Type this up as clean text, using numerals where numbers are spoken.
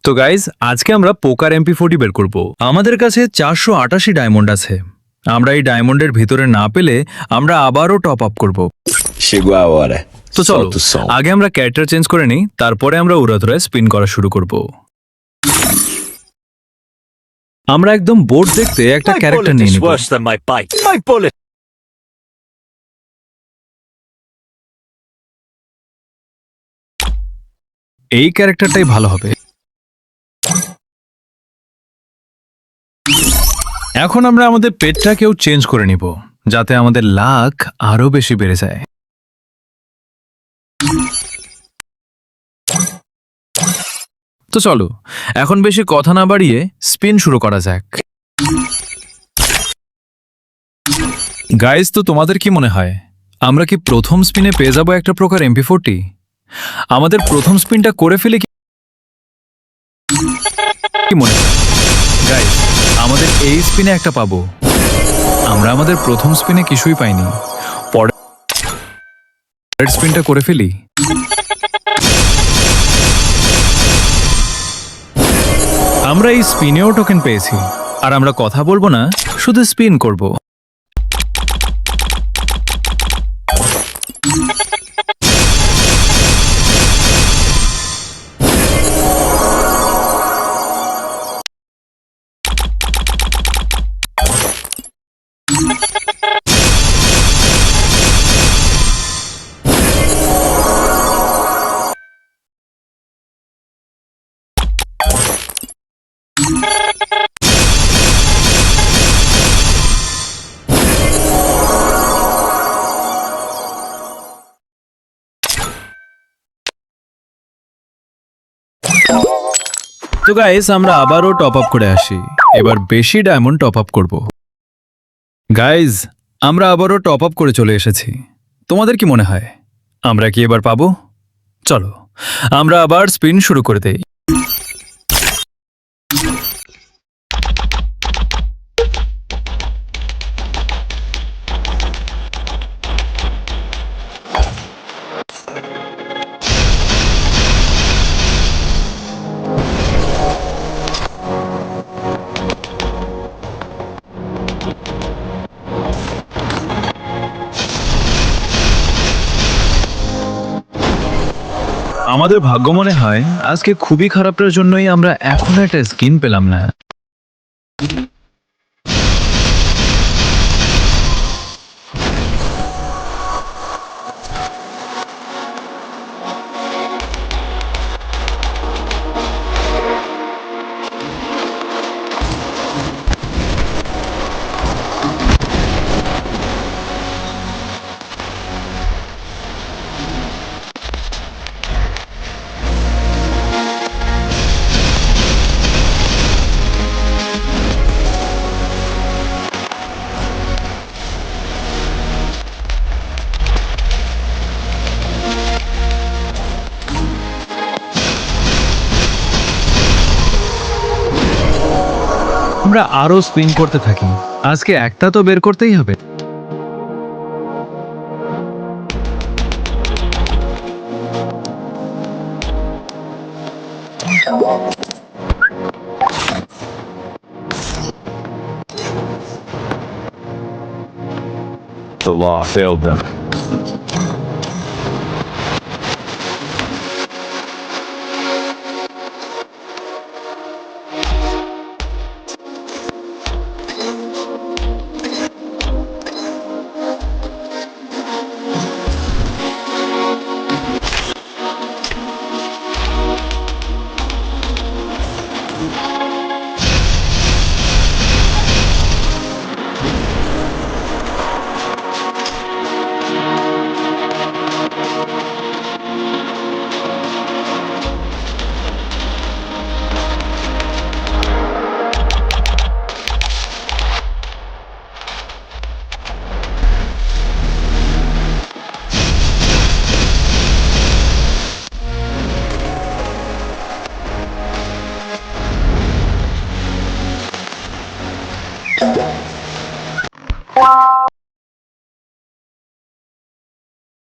তো গাইজ আজকে আমরা পোকার MP40 বের করব। আমাদের কাছে 488 ডায়মন্ড আছে। আমরা এই ডায়মন্ডের ভিতরে না পেলে আমরা আবারও টপ আপ করব। Chegou a hora. তো চলো Solta o som. আগে আমরা ক্যারেক্টার চেঞ্জ করে নিই, তারপরে আমরা উড়াধুরায় স্পিন করা শুরু করব। আমরা একদম বোর্ড দেখতে একটা My ক্যারেক্টার bullet নিয়ে is নিব। worse than my bite. My bullet. এই ক্যারেক্টারটাই ভালো হবে। এখন আমরা আমাদের পেটটাকেও চেঞ্জ করে নিব, যাতে আমাদের লাক আরো বেশি বেড়ে যায়। তো চলো এখন বেশি কথা না বাড়িয়ে স্পিন শুরু করা যাক। গাইজ, তো তোমাদের কি মনে হয় আমরা কি প্রথম স্পিনে পেয়ে যাবো একটা প্রকার MP40? আমাদের প্রথম স্পিনটা করে ফেলে কি মনে হয় গাইজ? আমাদের এই স্পিনে একটা পাবো। আমরা আমাদের প্রথম স্পিনে কিছুই পাইনি, পরের স্পিনটা করে ফেলি। আমরা এই স্পিনেও টোকেন পেয়েছি, আর আমরা কথা বলবো না, শুধু স্পিন করব। তো গাইস, আমরা আবারও টপ আপ করে আসি। এবার বেশি ডায়মন্ড টপ আপ করব। গাইজ, আমরা আবারও টপ আপ করে চলে এসেছি। তোমাদের কি মনে হয় আমরা কি এবার পাবো? চলো আমরা আবার স্পিন শুরু করে দেই। আমাদের ভাগ্য মনে হয় আজকে খুবই খারাপের জন্যই আমরা এখনো একটা স্কিন পেলাম না। আমরা আরো স্পিন করতে থাকি, আজকে একটা তো বের করতেই হবে। The law failed them.